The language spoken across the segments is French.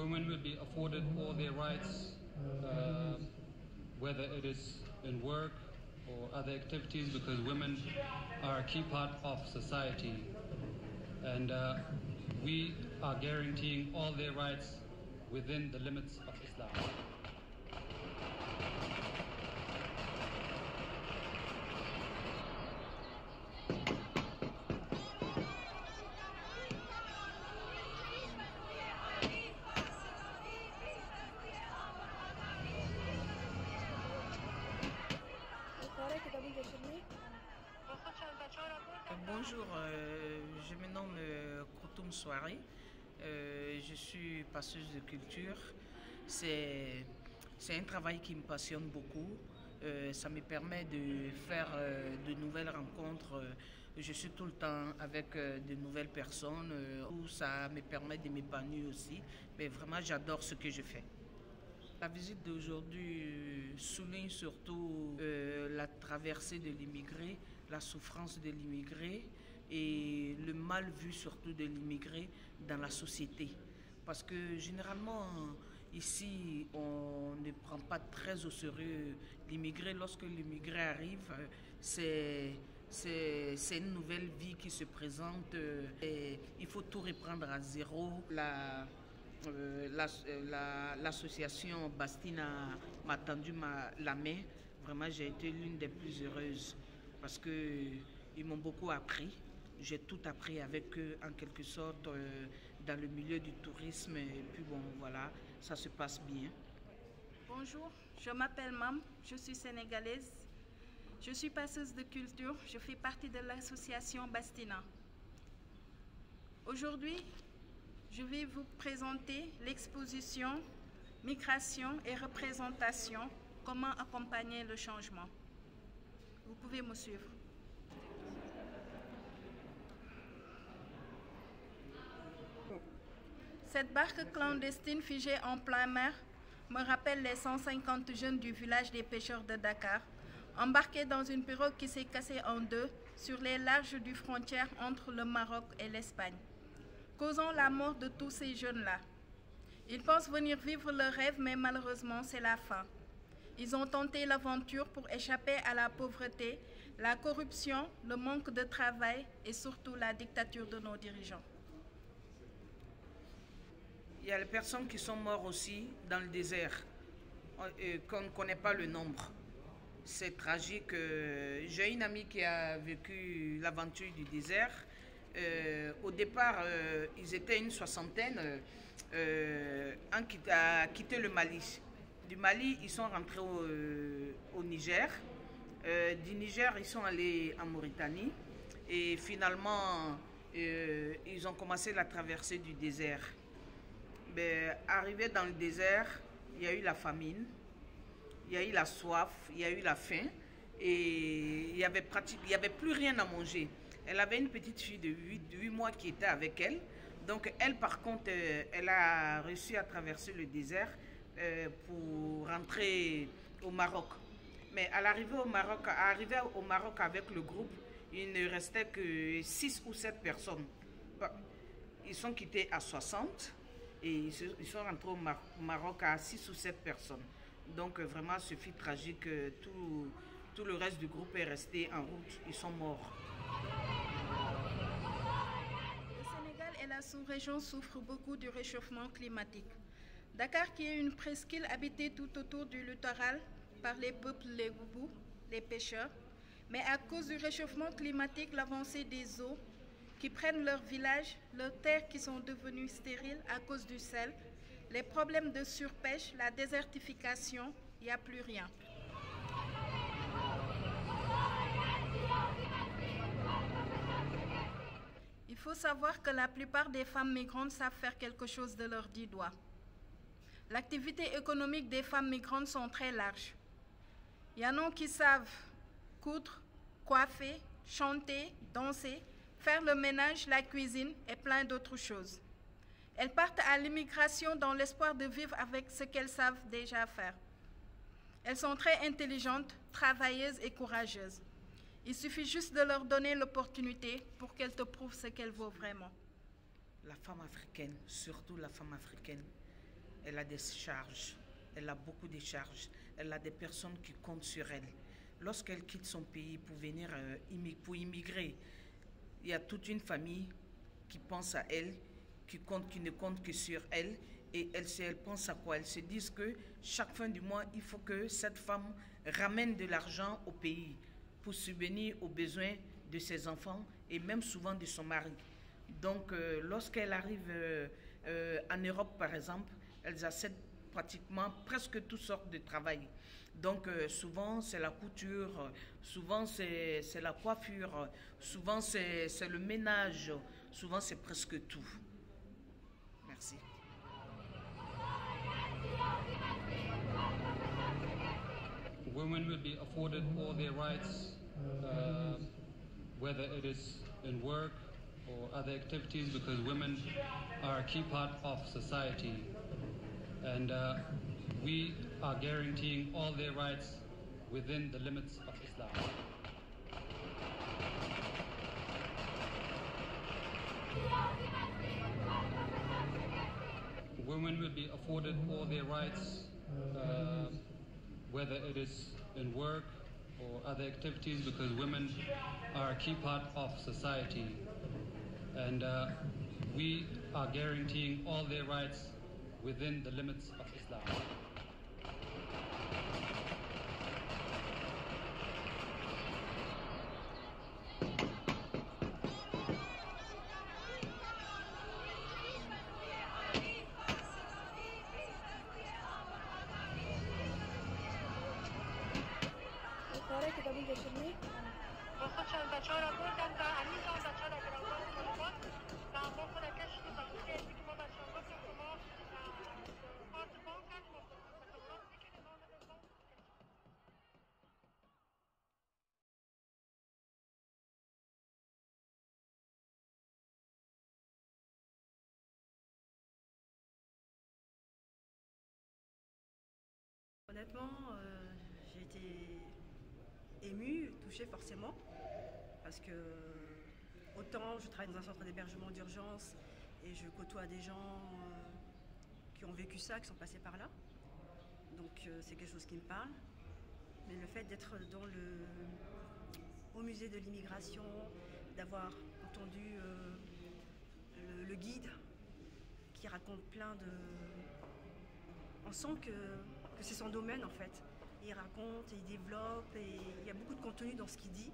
women will be afforded all their rights, whether it is in work or other activities, because women are a key part of society. And we are guaranteeing all their rights within the limits of Islam. Bonjour, je me nomme Koutoum Souari, je suis passeuse de culture. C'est un travail qui me passionne beaucoup. Ça me permet de faire de nouvelles rencontres. Je suis tout le temps avec de nouvelles personnes. Où ça me permet de m'épanouir aussi. Mais vraiment, j'adore ce que je fais. La visite d'aujourd'hui souligne surtout la traversée de l'immigré, la souffrance de l'immigré et le mal vu surtout de l'immigré dans la société. Parce que généralement, ici, on ne prend pas très au sérieux l'immigré. Lorsque l'immigré arrive, c'est une nouvelle vie qui se présente. Et il faut tout reprendre à zéro. L'association Bastina m'a tendu la main. Vraiment, j'ai été l'une des plus heureuses parce qu'ils m'ont beaucoup appris. J'ai tout appris avec eux en quelque sorte dans le milieu du tourisme. Et puis bon, voilà, ça se passe bien. Bonjour, je m'appelle Mam, je suis sénégalaise. Je suis passeuse de culture, je fais partie de l'association Bastina. Aujourd'hui, je vais vous présenter l'exposition Migration et représentation, comment accompagner le changement. Vous pouvez me suivre. Cette barque clandestine figée en plein mer me rappelle les 150 jeunes du village des pêcheurs de Dakar, embarqués dans une pirogue qui s'est cassée en deux sur les larges du frontière entre le Maroc et l'Espagne, causant la mort de tous ces jeunes-là. Ils pensent venir vivre leur rêve, mais malheureusement, c'est la fin. Ils ont tenté l'aventure pour échapper à la pauvreté, la corruption, le manque de travail et surtout la dictature de nos dirigeants. Il y a les personnes qui sont mortes aussi dans le désert, qu'on ne connaît pas le nombre. C'est tragique. J'ai une amie qui a vécu l'aventure du désert. Au départ, ils étaient une soixantaine à quitter le Mali. Du Mali, ils sont rentrés au Niger. Du Niger, ils sont allés en Mauritanie. Et finalement, ils ont commencé la traversée du désert. Mais arrivés dans le désert, il y a eu la famine, il y a eu la soif, il y a eu la faim. Et il n'y avait plus rien à manger. Elle avait une petite fille de 8 mois qui était avec elle. Donc elle, par contre, elle a réussi à traverser le désert pour rentrer au Maroc. Mais à l'arrivée au Maroc avec le groupe, il ne restait que 6 ou 7 personnes. Ils sont quittés à 60 et ils sont rentrés au Maroc à 6 ou 7 personnes. Donc vraiment, ce fut tragique. Tout le reste du groupe est resté en route. Ils sont morts. Le Sénégal et la sous-région souffrent beaucoup du réchauffement climatique. Dakar, qui est une presqu'île habitée tout autour du littoral par les peuples les Boubous, les pêcheurs, mais à cause du réchauffement climatique, l'avancée des eaux qui prennent leurs villages, leurs terres qui sont devenues stériles à cause du sel, les problèmes de surpêche, la désertification, il n'y a plus rien. Il faut savoir que la plupart des femmes migrantes savent faire quelque chose de leurs 10 doigts. L'activité économique des femmes migrantes sont très larges. Il y en a qui savent coudre, coiffer, chanter, danser, faire le ménage, la cuisine et plein d'autres choses. Elles partent à l'immigration dans l'espoir de vivre avec ce qu'elles savent déjà faire. Elles sont très intelligentes, travailleuses et courageuses. Il suffit juste de leur donner l'opportunité pour qu'elles te prouvent ce qu'elles vaut vraiment. La femme africaine, surtout la femme africaine, elle a des charges, elle a beaucoup de charges, elle a des personnes qui comptent sur elle. Lorsqu'elle quitte son pays pour venir pour immigrer, il y a toute une famille qui pense à elle, qui ne compte que sur elle. Et elle pense à quoi? Elle se dit que chaque fin du mois, il faut que cette femme ramène de l'argent au pays pour subvenir aux besoins de ses enfants et même souvent de son mari. Donc, lorsqu'elle arrive en Europe, par exemple, elles acceptent pratiquement presque toutes sortes de travail. Donc, souvent, c'est la couture, souvent, c'est la coiffure, souvent, c'est le ménage, souvent, c'est presque tout. Merci. Women will be afforded all their rights, whether it is in work or other activities, because women are a key part of society. And we are guaranteeing all their rights within the limits of Islam. Women will be afforded all their rights, whether it is in work or other activities, because women are a key part of society. And we are guaranteeing all their rights within the limits of Islam. Honnêtement, j'ai été émue, touchée forcément, parce que autant je travaille dans un centre d'hébergement d'urgence et je côtoie des gens qui ont vécu ça, qui sont passés par là. Donc c'est quelque chose qui me parle. Mais le fait d'être au musée de l'immigration, d'avoir entendu le guide qui raconte plein de... On sent que c'est son domaine en fait. Il raconte, il développe, et il y a beaucoup de contenu dans ce qu'il dit.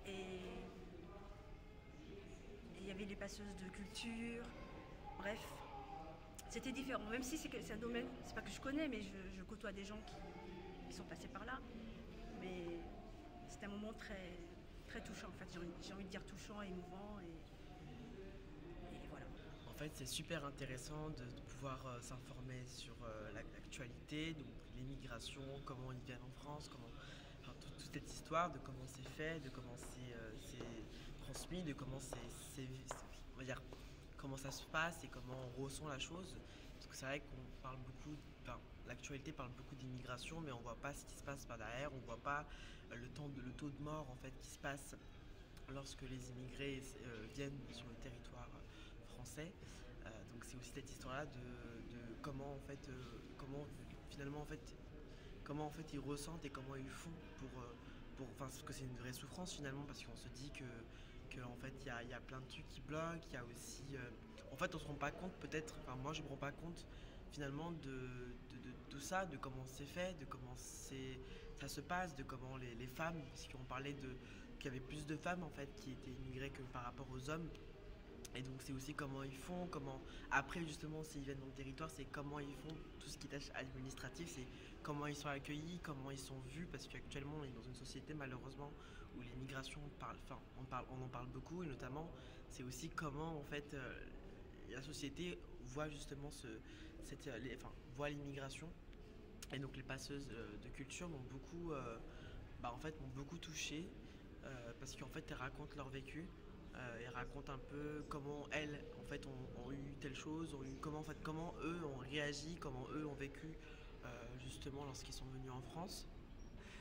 Et il y avait les passeuses de culture, bref. C'était différent, même si c'est un domaine, c'est pas que je connais, mais je côtoie des gens qui sont passés par là. Mais c'est un moment très, très touchant en fait. J'ai envie de dire touchant, émouvant, et voilà. En fait, c'est super intéressant de pouvoir s'informer sur l'actualité, donc l'immigration, comment ils viennent en France, toute cette histoire de comment c'est fait, de comment c'est transmis, de comment on va dire, comment ça se passe et comment on ressent la chose. Parce que c'est vrai qu'on parle beaucoup, l'actualité parle beaucoup d'immigration, mais on voit pas ce qui se passe par derrière, on voit pas le taux de mort en fait qui se passe lorsque les immigrés viennent sur le territoire français. Donc c'est aussi cette histoire-là de comment en fait, comment ils ressentent et comment ils font parce que c'est une vraie souffrance finalement, parce qu'on se dit que en fait il y a plein de trucs qui bloquent, il y a aussi en fait on se rend pas compte peut-être, moi je me rends pas compte finalement de tout ça, de comment c'est fait, de comment ça se passe, de comment les femmes, parce qu'on parlait qu'il y avait plus de femmes en fait qui étaient immigrées que par rapport aux hommes. Et donc c'est aussi comment ils font, après justement s'ils viennent dans le territoire, c'est comment ils font tout ce qui est tâche administrative, c'est comment ils sont accueillis, comment ils sont vus, parce qu'actuellement on est dans une société malheureusement où l'immigration on en parle beaucoup, et notamment c'est aussi comment en fait la société voit justement voit l'immigration. Et donc les passeuses de culture m'ont beaucoup touchée, parce qu'en fait elles racontent leur vécu. Elles racontent un peu comment elles en fait ont eu telle chose, comment eux ont réagi, comment eux ont vécu justement lorsqu'ils sont venus en France.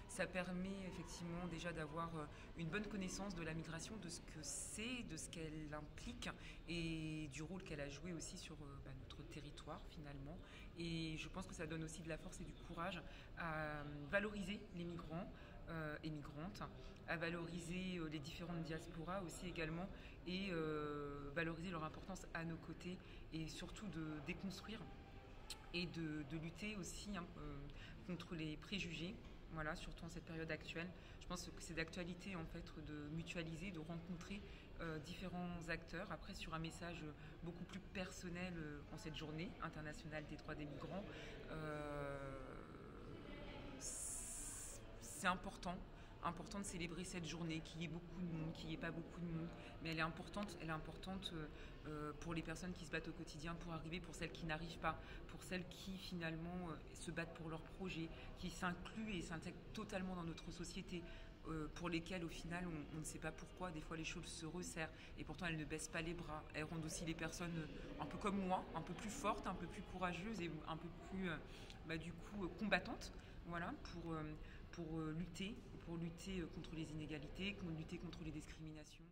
Ça permet effectivement déjà d'avoir une bonne connaissance de la migration, de ce que c'est, de ce qu'elle implique et du rôle qu'elle a joué aussi sur notre territoire finalement. Et je pense que ça donne aussi de la force et du courage à valoriser les migrants et migrantes, à valoriser les différentes diasporas aussi également, et valoriser leur importance à nos côtés, et surtout de déconstruire et de lutter aussi contre les préjugés, voilà, surtout en cette période actuelle. Je pense que c'est d'actualité en fait de mutualiser, de rencontrer différents acteurs, après sur un message beaucoup plus personnel en cette journée internationale des droits des migrants. C'est important de célébrer cette journée, qu'il y ait beaucoup de monde, qu'il n'y ait pas beaucoup de monde, mais elle est importante pour les personnes qui se battent au quotidien pour arriver, pour celles qui n'arrivent pas, pour celles qui finalement se battent pour leurs projets, qui s'incluent et s'intègrent totalement dans notre société, pour lesquelles au final on ne sait pas pourquoi, des fois les choses se resserrent et pourtant elles ne baissent pas les bras. Elles rendent aussi les personnes un peu comme moi, un peu plus fortes, un peu plus courageuses et un peu plus combattantes, voilà, pour lutter contre les inégalités, lutter contre les discriminations.